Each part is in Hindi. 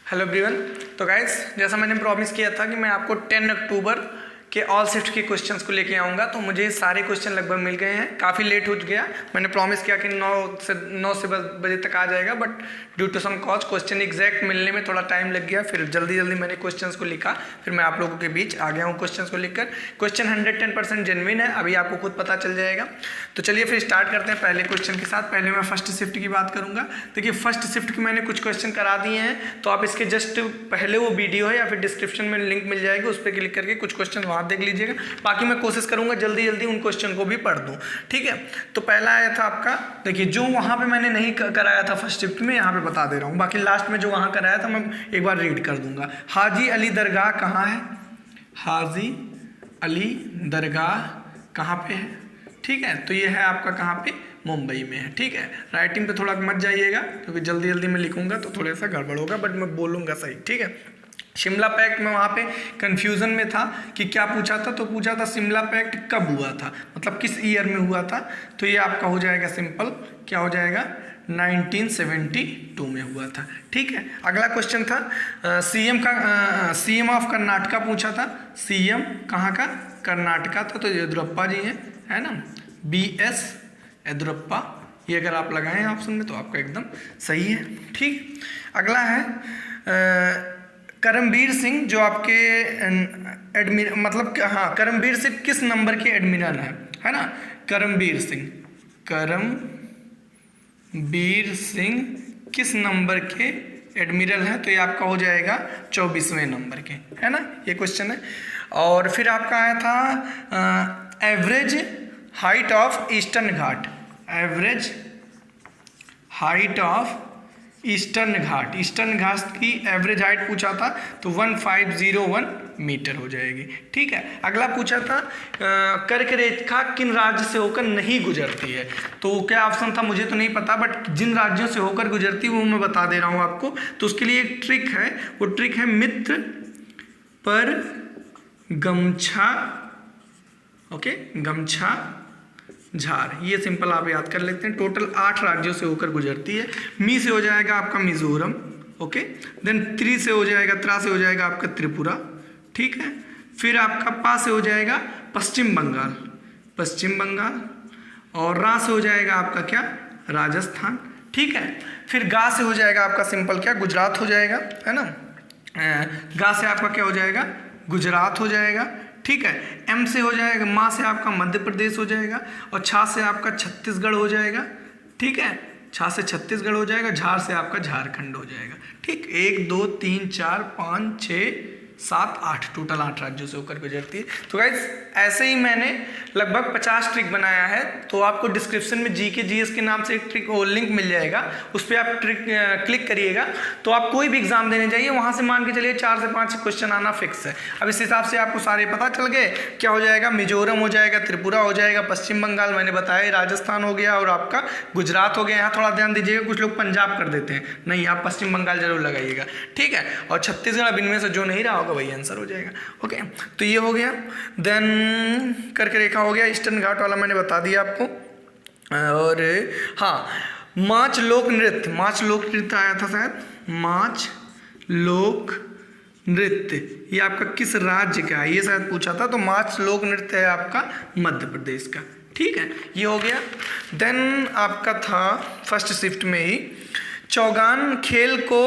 Hello everyone. तो गाइस, जैसा मैंने प्रॉमिस किया था कि मैं आपको 10 अक्टूबर के ऑल शिफ्ट के क्वेश्चंस को लेके आऊँगा, तो मुझे सारे क्वेश्चन लगभग मिल गए हैं। काफ़ी लेट हो गया, मैंने प्रॉमिस किया कि 9 से बजे तक आ जाएगा, but due to some cause question exact मिलने में थोड़ा टाइम लग गया। फिर जल्दी मैंने क्वेश्चंस को लिखा, फिर मैं आप लोगों के बीच आ गया हूँ क्वेश्चंस को लिखकर। क्वेश्चन 110% जेन्युइन है, अभी आपको खुद पता चल जाएगा। तो चलिए फिर स्टार्ट करते हैं पहले क्वेश्चन के साथ। पहले मैं फर्स्ट शिफ्ट की बात करूँगा। देखिए, फर्स्ट शिफ्ट की मैंने कुछ क्वेश्चन करा दिए हैं, तो आप इसके जस्ट पहले वो वीडियो है या फिर डिस्क्रिप्शन में लिंक मिल जाएगी, उस पर क्लिक करके कुछ क्वेश्चन वहाँ देख लीजिएगा। बाकी मैं कोशिश करूंगा जल्दी उन क्वेश्चन को भी पढ़ दूं, ठीक है। तो पहला आया था आपका, देखिए जो वहां पे मैंने नहीं कराया था फर्स्ट शिफ्ट में, यहाँ पे बता दे रहा हूँ। बाकी लास्ट में जो वहां कराया था मैं एक बार रीड कर दूंगा। हाजी अली दरगाह कहाँ है? हाजी अली दरगाह कहाँ पे है? ठीक है, तो ये है आपका कहाँ पे? मुंबई में है, ठीक है। राइटिंग पे थोड़ा मत जाइएगा, क्योंकि जल्दी मैं लिखूंगा तो थोड़ा सा गड़बड़ होगा, बट मैं बोलूँगा सही, ठीक है। शिमला पैक्ट में वहाँ पे कन्फ्यूज़न में था कि क्या पूछा था, तो पूछा था शिमला पैक्ट कब हुआ था, मतलब किस ईयर में हुआ था। तो ये आपका हो जाएगा सिंपल, क्या हो जाएगा? 1972 में हुआ था, ठीक है। अगला क्वेश्चन था सीएम ऑफ कर्नाटका पूछा था। सीएम कहाँ का? कर्नाटका था, तो येदियुरप्पा जी हैं, है ना, BS येदियुरप्पा। ये अगर आप लगाएं ऑप्शन में तो आपका एकदम सही है, ठीक। अगला है करमबीर सिंह, जो आपके करमबीर सिंह किस नंबर के एडमिरल है ना? करमबीर सिंह किस नंबर के एडमिरल है? तो ये आपका हो जाएगा 24वें नंबर के, है ना, ये क्वेश्चन है। और फिर आपका आया था average height of eastern Ghat. Average height of eastern Ghat की एवरेज हाइट पूछा था, तो 1501 मीटर हो जाएगी, ठीक है। अगला पूछा था कर्क रेखा किन राज्य से होकर नहीं गुजरती है? तो क्या ऑप्शन था मुझे तो नहीं पता, बट जिन राज्यों से होकर गुजरती है वो मैं बता दे रहा हूँ आपको। तो उसके लिए एक ट्रिक है, वो ट्रिक है मित्र पर गमछा, ओके, गमछा झार। ये सिंपल आप याद कर लेते हैं। टोटल 8 राज्यों से होकर गुजरती है। मी से हो जाएगा आपका मिजोरम, ओके। देन त्रि से हो जाएगा, त्रा से हो जाएगा आपका त्रिपुरा, ठीक है। फिर आपका पा से हो जाएगा पश्चिम बंगाल, और रा से हो जाएगा आपका क्या? राजस्थान, ठीक है। फिर गा से हो जाएगा आपका सिंपल क्या? गुजरात हो जाएगा, है ना। गा से आपका क्या हो जाएगा? गुजरात हो जाएगा, ठीक है। एम से हो जाएगा, माँ से आपका मध्य प्रदेश हो जाएगा, और छा से आपका छत्तीसगढ़ हो जाएगा, ठीक है। छा से छत्तीसगढ़ हो जाएगा, झार से आपका झारखंड हो जाएगा, ठीक। 1 2 3 4 5 6 7 8 टोटल 8 राज्यों से होकर गुजरती है। तो गाइज ऐसे ही मैंने लगभग 50 ट्रिक बनाया है, तो आपको डिस्क्रिप्शन में GK GS के नाम से एक ट्रिक और लिंक मिल जाएगा, उस पर आप ट्रिक क्लिक करिएगा, तो आप कोई भी एग्जाम देने जाइए, वहाँ से मान के चलिए 4 से 5 क्वेश्चन आना फिक्स है। अब इस हिसाब से आपको सारे पता चल गए। क्या हो जाएगा? मिजोरम हो जाएगा, त्रिपुरा हो जाएगा, पश्चिम बंगाल मैंने बताया, राजस्थान हो गया, और आपका गुजरात हो गया। यहाँ थोड़ा ध्यान दीजिएगा, कुछ लोग पंजाब कर देते हैं, नहीं, आप पश्चिम बंगाल जरूर लगाइएगा, ठीक है। और छत्तीसगढ़ अब इनमें से जो नहीं रहा होगा वही आंसर हो जाएगा, ओके। तो ये हो गया। देन कर्क रेखा हो गया, ईस्टर्न घाट वाला मैंने बता दिया आपको। और हाँ, माच लोक नृत्य आया था शायद, माच लोक नृत्य, ये आपका किस राज्य का है? ये शायद पूछा था। तो माच लोक नृत्य है आपका मध्य प्रदेश का, ठीक है, ये हो गया। देन आपका था फर्स्ट शिफ्ट में ही, चौगान खेल को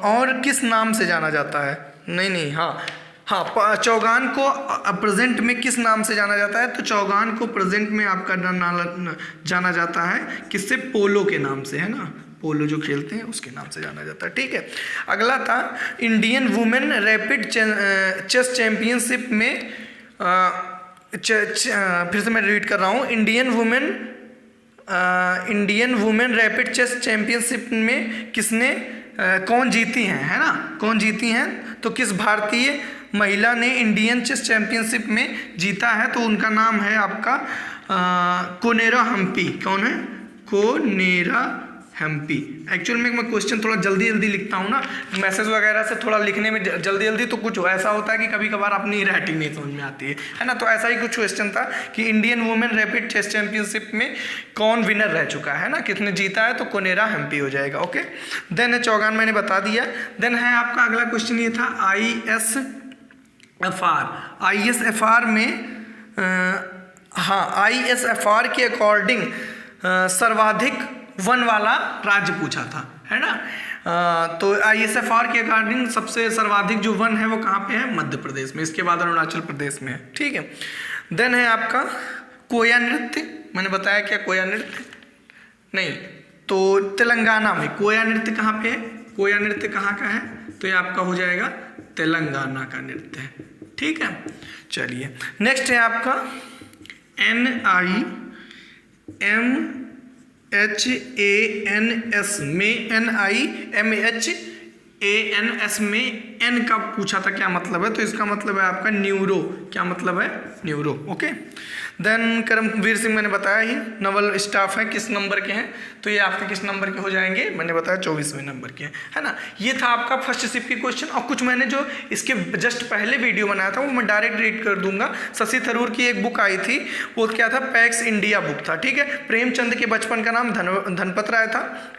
और किस नाम से जाना जाता है? नहीं, हाँ, चौगान को प्रेजेंट में किस नाम से जाना जाता है? तो चौगान को प्रेजेंट में आपका जाना जाता है किससे? पोलो के नाम से, है ना, पोलो जो खेलते हैं उसके नाम से जाना जाता है, ठीक है। अगला था Indian women rapid chess championship में, फिर से मैं रीड कर रहा हूँ, Indian women rapid chess championship में कौन जीती हैं, है ना, कौन जीती हैं? तो किस भारतीय महिला ने इंडियन चेस चैंपियनशिप में जीता है? तो उनका नाम है आपका कोनेरा हम्पी। कौन है? कोनेरा एमपी। एक्चुअल में मैं क्वेश्चन थोड़ा जल्दी जल्दी लिखता हूँ ना, मैसेज वगैरह से थोड़ा लिखने में जल्दी जल्दी तो कुछ ऐसा होता है कि कभी कभार अपनी राइटिंग नहीं समझ में आती है ना। तो ऐसा ही कुछ क्वेश्चन था कि Indian women rapid chess championship में कौन विनर रह चुका है ना, किसने जीता है, तो कोनेरा एमपी हो जाएगा। ओके, देन है चौगान मैंने बता दिया। देन है आपका अगला क्वेश्चन ये था ISFR में ISFR के अकॉर्डिंग सर्वाधिक वन वाला राज्य पूछा था, है ना। तो ISFR के अकॉर्डिंग सबसे सर्वाधिक जो वन है वो कहाँ पे है, मध्य प्रदेश में, इसके बाद अरुणाचल प्रदेश में है, ठीक है। देन है आपका कोया नृत्य, मैंने बताया क्या कोया नृत्य नहीं, तो तेलंगाना में कोया नृत्य कहाँ पे है, कोया नृत्य कहाँ का है, तो ये आपका हो जाएगा तेलंगाना का नृत्य है, ठीक है। चलिए नेक्स्ट है आपका NIMHANS में NIMHANS में N का पूछा था, क्या मतलब है, तो इसका मतलब है आपका न्यूरो, क्या मतलब है, neuro. Okay, then Karamvir Singh मैंने बताया ही नवल स्टाफ है, किस नंबर के हैं, तो ये आपके किस नंबर के हो जाएंगे, मैंने बताया 24वें नंबर के हैं, है ना। ये था आपका फर्स्ट शिफ्ट के क्वेश्चन, और कुछ मैंने जो इसके जस्ट पहले वीडियो बनाया था वो मैं डायरेक्ट रीड कर दूंगा। शशि थरूर की एक बुक आई थी, वो क्या था, पैक्स इंडिया बुक था, ठीक है। प्रेमचंद के बचपन का नाम धनपत राय था,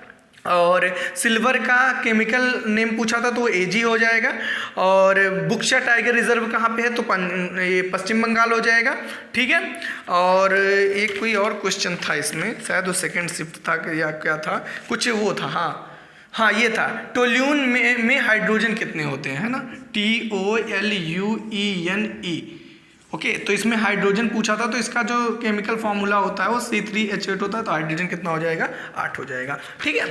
और सिल्वर का केमिकल नेम पूछा था तो वो AG हो जाएगा, और बुक्शा टाइगर रिजर्व कहाँ पे है, तो ये पश्चिम बंगाल हो जाएगा, ठीक है। और एक कोई और क्वेश्चन था इसमें, शायद वो सेकंड शिफ्ट था या क्या था, कुछ वो था, हाँ ये था, टोल्यून में हाइड्रोजन कितने होते हैं, है ना, TOLUENE। ओके, तो इसमें हाइड्रोजन पूछा था, तो इसका जो केमिकल फॉर्मूला होता है वो C3H8 होता है, तो हाइड्रोजन कितना हो जाएगा, 8 हो जाएगा, ठीक है।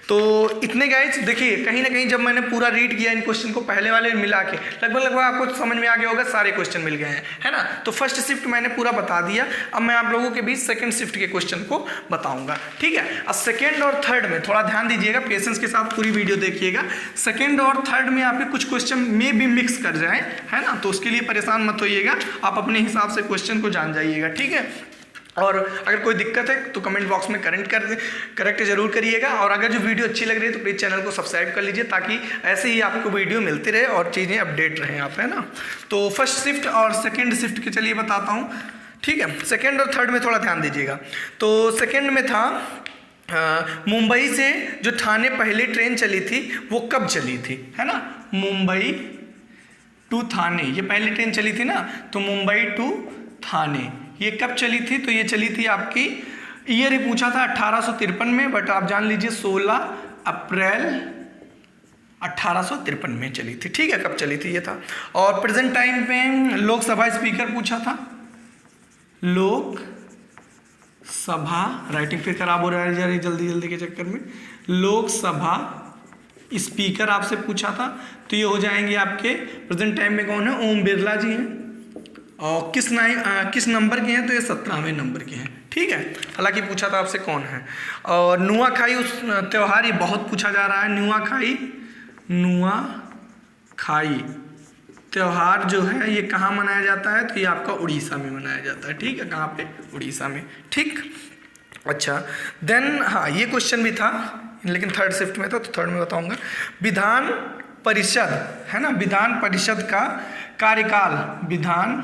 तो इतने गाइस देखिए, कहीं ना कहीं जब मैंने पूरा रीड किया इन क्वेश्चन को पहले वाले मिला के, लगभग आपको समझ में आ गया होगा, सारे क्वेश्चन मिल गए हैं, है ना। तो फर्स्ट शिफ्ट मैंने पूरा बता दिया, अब मैं आप लोगों के बीच सेकंड शिफ्ट के क्वेश्चन को बताऊंगा, ठीक है। अब सेकंड और थर्ड में थोड़ा ध्यान दीजिएगा, पेशेंस के साथ पूरी वीडियो देखिएगा। सेकंड और थर्ड में आपके कुछ क्वेश्चन में भी मिक्स कर जाएं, है ना, तो उसके लिए परेशान मत होइएगा, आप अपने हिसाब से क्वेश्चन को जान जाइएगा, ठीक है। और अगर कोई दिक्कत है तो कमेंट बॉक्स में करेक्ट जरूर करिएगा, और अगर जो वीडियो अच्छी लग रही है तो प्लीज़ चैनल को सब्सक्राइब कर लीजिए, ताकि ऐसे ही आपको वीडियो मिलती रहे और चीज़ें अपडेट रहें आप, है ना। तो फर्स्ट शिफ्ट और सेकंड शिफ्ट के चलिए बताता हूँ, ठीक है। सेकंड और थर्ड में थोड़ा ध्यान दीजिएगा। तो सेकंड में था मुंबई से जो ठाणे पहली ट्रेन चली थी वो कब चली थी, है ना, मुंबई टू थाने, ये पहली ट्रेन चली थी ना, तो मुंबई टू थाने ये कब चली थी, तो ये चली थी आपकी, ईयर ही पूछा था 1853 में, बट आप जान लीजिए 16 अप्रैल 1853 में चली थी, ठीक है। कब चली थी ये था। और प्रेजेंट टाइम पे लोकसभा स्पीकर पूछा था, लोकसभा, राइटिंग फिर खराब हो रहा है जरा जल्दी जल्दी के चक्कर में, लोकसभा स्पीकर आपसे पूछा था, तो ये हो जाएंगे आपके प्रेजेंट टाइम में कौन है, ओम बिरला जी हैं, और किस नंबर के हैं, तो ये 17वें नंबर के हैं, ठीक है। हालांकि पूछा था आपसे कौन है। और नुआखाई उस त्यौहार, ये बहुत पूछा जा रहा है, नुआखाई त्यौहार जो है ये कहाँ मनाया जाता है, तो ये आपका उड़ीसा में मनाया जाता है, ठीक है। कहाँ पे, उड़ीसा में, ठीक। अच्छा, देन हाँ ये क्वेश्चन भी था, लेकिन थर्ड शिफ्ट में था, तो थर्ड में बताऊंगा। विधान परिषद, है ना, विधान परिषद का कार्यकाल, विधान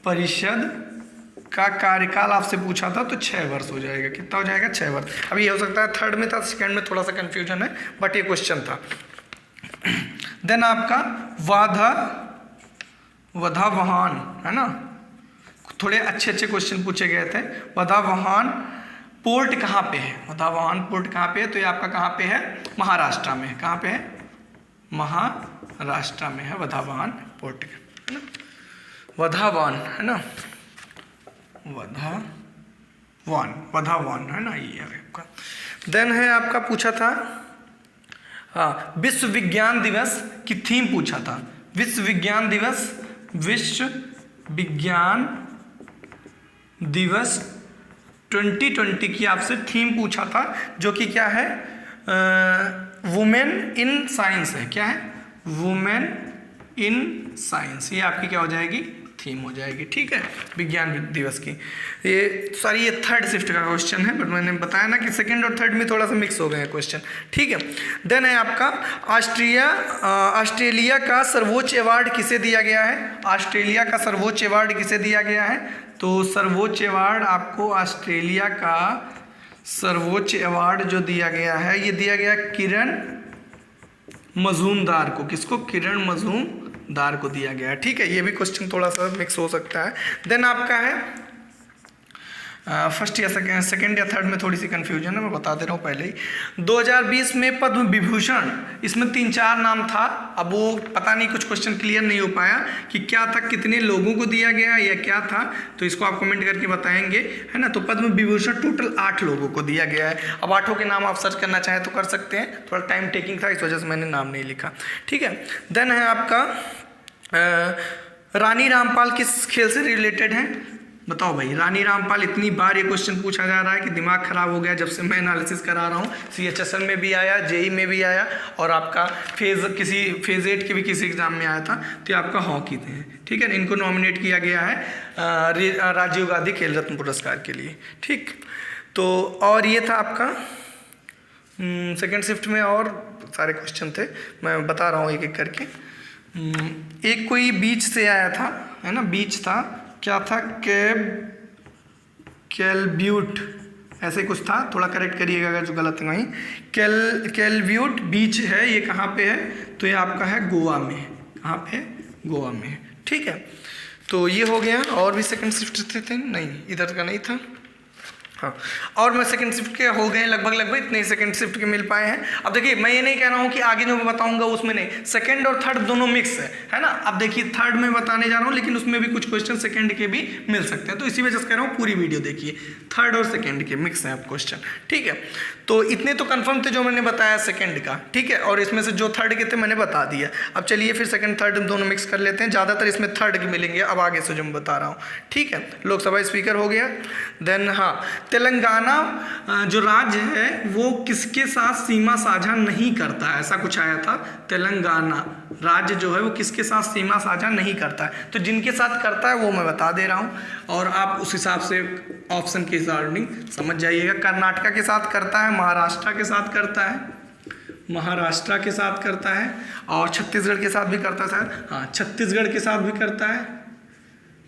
परिषद का कार्यकाल आपसे पूछा था, तो 6 वर्ष हो जाएगा, कितना हो जाएगा, 6 वर्ष। अभी ये हो सकता है थर्ड में था, सेकंड में थोड़ा सा कंफ्यूजन है, बट ये क्वेश्चन था। देन आपका वधावहान, है ना, थोड़े अच्छे क्वेश्चन पूछे गए थे। वधावहान पोर्ट कहाँ पे है, वधावहान पोर्ट कहाँ पे है, तो ये आपका कहाँ पे है, महाराष्ट्र में, कहाँ पे है, महाराष्ट्र में है वधावहान पोर्ट, है ना, वधावान, है ना, वधावान, है ना, ये है आपका। देन है आपका पूछा था, हाँ, विश्व विज्ञान दिवस की थीम पूछा था, विश्व विज्ञान दिवस 2020 की आपसे थीम पूछा था, जो कि क्या है, वुमेन इन साइंस है, क्या है, वुमेन इन साइंस, ये आपकी क्या हो जाएगी, थीम हो जाएगी। ठीक है, विज्ञान दिवस की। ये थर्ड शिफ्ट का क्वेश्चन है, बट मैंने बताया ना कि सेकंड और थर्ड में थोड़ा सा मिक्स हो गए हैं क्वेश्चन। ठीक है, देन है आपका ऑस्ट्रेलिया का सर्वोच्च अवार्ड किसे दिया गया है? ऑस्ट्रेलिया का सर्वोच्च अवार्ड किसे दिया गया है? तो सर्वोच्च अवार्ड आपको ऑस्ट्रेलिया का सर्वोच्च अवार्ड जो दिया गया है, ये दिया गया किरण मजूमदार को। किसको? किरण मजूमदार को दिया गया है। ठीक है, ये भी क्वेश्चन थोड़ा सा मिक्स हो सकता है। देन आपका है फर्स्ट या सेकंड या थर्ड में थोड़ी सी कंफ्यूजन है, मैं बता दे रहा हूँ पहले ही। 2020 में पद्म विभूषण, इसमें 3-4 नाम था, अब वो पता नहीं, कुछ क्वेश्चन क्लियर नहीं हो पाया कि क्या था, कितने लोगों को दिया गया या क्या था, तो इसको आप कमेंट करके बताएंगे, है ना। तो पद्म विभूषण टोटल 8 लोगों को दिया गया है। अब 8 के नाम आप सर्च करना चाहें तो कर सकते हैं, थोड़ा टाइम टेकिंग था इस वजह से मैंने नाम नहीं लिखा। ठीक है, देन है आपका रानी रामपाल किस खेल से रिलेटेड है? बताओ भाई, रानी रामपाल इतनी बार ये क्वेश्चन पूछा जा रहा है कि दिमाग खराब हो गया जब से मैं एनालिसिस करा रहा हूँ। CHSL में भी आया, JEE में भी आया, और आपका फेज़ 8 के भी किसी एग्जाम में आया था, तो ये आपका हॉकी थे। ठीक है, इनको नॉमिनेट किया गया है राजीव गांधी खेल रत्न पुरस्कार के लिए। ठीक, तो और ये था आपका सेकेंड शिफ्ट में, और सारे क्वेश्चन थे, मैं बता रहा हूँ एक एक करके। एक कोई बीच से आया था, है ना, बीच था, क्या था, कैलब्यूट ऐसे कुछ था, थोड़ा करेक्ट करिएगा अगर जो गलत है वहीं। कैलब्यूट बीच है, ये कहाँ पे है? तो ये आपका है गोवा में। कहाँ पे है? गोवा में है। ठीक है, तो ये हो गया। और भी सेकंड शिफ्ट थे नहीं, इधर का नहीं था। हाँ, और मैं सेकंड शिफ्ट के हो गए लगभग इतने सेकंड शिफ्ट के मिल पाए हैं। अब देखिए, मैं ये नहीं कह रहा हूँ कि आगे जो मैं बताऊंगा उसमें नहीं, सेकंड और थर्ड दोनों मिक्स है ना। अब देखिए, थर्ड में बताने जा रहा हूँ, लेकिन उसमें भी कुछ क्वेश्चन सेकंड के भी मिल सकते हैं, तो इसी वजह से कह रहा हूँ पूरी वीडियो देखिए, थर्ड और सेकंड के मिक्स हैं अब क्वेश्चन। ठीक है, तो इतने तो कन्फर्म थे जो मैंने बताया सेकेंड का। ठीक है, और इसमें से जो थर्ड के थे मैंने बता दिया। अब चलिए फिर सेकंड थर्ड दोनों मिक्स कर लेते हैं, ज़्यादातर इसमें थर्ड के मिलेंगे अब आगे से जो मैं बता रहा हूँ। ठीक है, लोकसभा स्पीकर हो गया। देन हाँ, तेलंगाना जो राज्य है वो किसके साथ सीमा साझा नहीं करता है? ऐसा कुछ आया था, तेलंगाना राज्य जो है वो किसके साथ सीमा साझा नहीं करता है। तो जिनके साथ करता है वो मैं बता दे रहा हूँ, और आप उस हिसाब से ऑप्शन के अकॉर्डिंग समझ जाइएगा। कर्नाटका के साथ करता है, महाराष्ट्र के साथ करता है, महाराष्ट्र के साथ करता है, और छत्तीसगढ़ के साथ भी करता है शायद। हाँ, छत्तीसगढ़ के साथ भी करता है।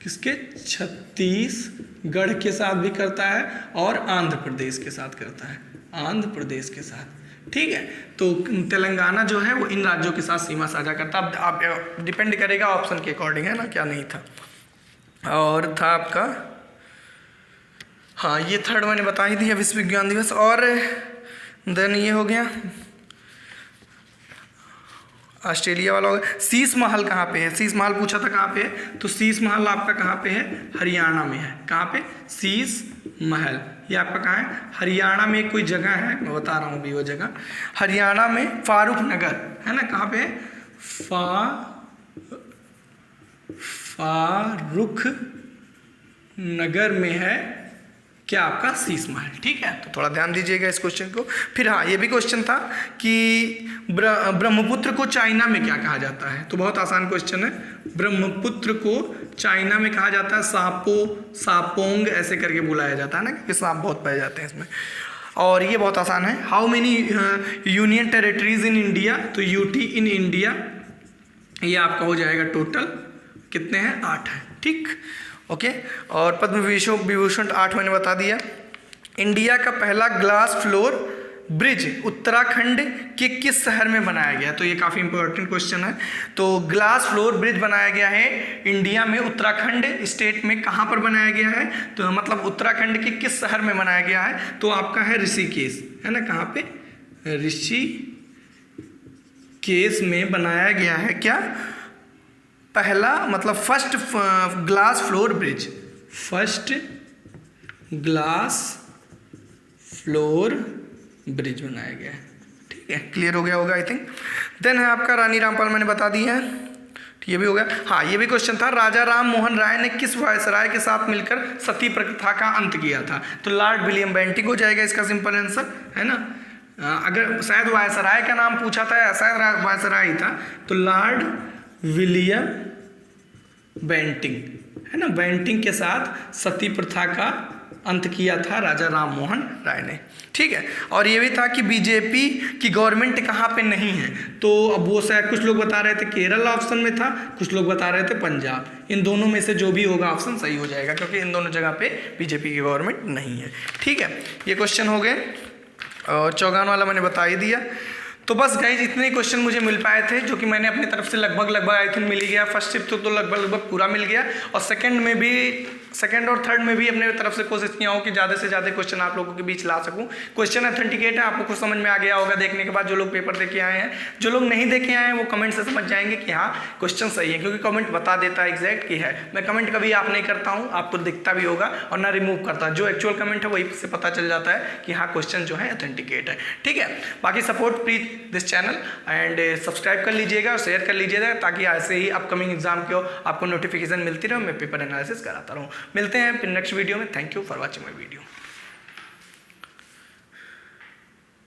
किसके? छत्तीसगढ़ के साथ भी करता है, और आंध्र प्रदेश के साथ करता है, आंध्र प्रदेश के साथ। ठीक है, तो तेलंगाना जो है वो इन राज्यों के साथ सीमा साझा करता है। अब आप डिपेंड करेगा ऑप्शन के अकॉर्डिंग, है ना, क्या नहीं था। और था आपका, हाँ ये थर्ड मैंने बता ही दिया, विश्व विज्ञान दिवस। और देन ये हो गया ऑस्ट्रेलिया वाला हो गया। शीश महल कहाँ पे है? शीश महल पूछा था कहाँ पे है, तो शीश महल आपका कहाँ पे है? हरियाणा में है। कहाँ पे? शीश महल, ये आपका कहाँ है? हरियाणा में कोई जगह है, मैं बता रहा हूँ अभी वो जगह, हरियाणा में फारूक नगर है ना। कहाँ पे है? फारूक नगर में है क्या आपका शीश महल। ठीक है, तो थोड़ा ध्यान दीजिएगा इस क्वेश्चन को। फिर हाँ, ये भी क्वेश्चन था कि ब्रह्मपुत्र को चाइना में क्या कहा जाता है, तो बहुत आसान क्वेश्चन है। ब्रह्मपुत्र को चाइना में कहा जाता है सापोंग ऐसे करके बुलाया जाता है ना, क्योंकि सांप बहुत पाए जाते हैं इसमें। और ये बहुत आसान है। How many union territories in India, तो यूटी इन इंडिया ये आपका हो जाएगा टोटल कितने हैं? 8 है। ठीक, ओके। और पद्म विभूषण 8 मैंने बता दिया। इंडिया का पहला ग्लास फ्लोर ब्रिज उत्तराखंड के किस शहर में बनाया गया? तो ये काफ़ी इंपॉर्टेंट क्वेश्चन है। तो ग्लास फ्लोर ब्रिज बनाया गया है इंडिया में, उत्तराखंड स्टेट में। कहाँ पर बनाया गया है? तो मतलब उत्तराखंड के किस शहर में बनाया गया है? तो आपका है ऋषिकेश, है ना। कहाँ पे? ऋषिकेश में बनाया गया है क्या? पहला मतलब first glass floor bridge, first glass floor bridge बनाया गया है। ठीक है, क्लियर हो गया होगा आई थिंक। देन है आपका रानी रामपाल, मैंने बता दी है, ये भी हो गया। हाँ, ये भी क्वेश्चन था, राजा राम मोहन राय ने किस वायसराय के साथ मिलकर सती प्रथा का अंत किया था? तो लॉर्ड विलियम बेंटिक हो जाएगा इसका सिंपल आंसर, है ना। अगर शायद वायसराय का नाम पूछा था, शायद वायसराय था, तो लॉर्ड विलियम बेंटिक है ना, बेंटिंग के साथ सती प्रथा का अंत किया था राजा राम मोहन राय ने। ठीक है, और ये भी था कि बीजेपी की गवर्नमेंट कहाँ पे नहीं है, तो अब वो शायद कुछ लोग बता रहे थे केरल ऑप्शन में था, कुछ लोग बता रहे थे पंजाब। इन दोनों में से जो भी होगा ऑप्शन सही हो जाएगा, क्योंकि इन दोनों जगह पे बीजेपी की गवर्नमेंट नहीं है। ठीक है, ये क्वेश्चन हो गए, और चौगान वाला मैंने बता ही दिया। तो बस गाइज इतने क्वेश्चन मुझे मिल पाए थे, जो कि मैंने अपनी तरफ से लगभग आई थिंक मिल ही गया। फर्स्ट शिफ्ट तो लगभग पूरा मिल गया, और सेकंड और थर्ड में भी अपने तरफ से कोशिश किया हूँ कि ज़्यादा से ज़्यादा क्वेश्चन आप लोगों के बीच ला सकूँ। क्वेश्चन ऑथेंटिकेट है, आपको कुछ समझ में आ गया होगा देखने के बाद। जो लोग पेपर दे के आए हैं, जो लोग नहीं दे के आए हैं, वो कमेंट से समझ जाएंगे कि हाँ क्वेश्चन सही है, क्योंकि कमेंट बता देता है एग्जैक्ट की है। मैं कमेंट कभी आप नहीं करता हूँ, आपको दिखता भी होगा, और ना रिमूव करता। जो एक्चुअल कमेंट है वही से पता चल जाता है कि हाँ क्वेश्चन जो है ऑथेंटिकेट है। ठीक है, बाकी support please this channel and subscribe कर लीजिएगा और शेयर कर लीजिएगा, ताकि ऐसे ही अपकमिंग एग्जाम की आपको नोटिफिकेशन मिलती रहे, मैं पेपर एनालिसिस कराता रहूँ। मिलते हैं फिर नेक्स्ट वीडियो में। Thank you for watching my video.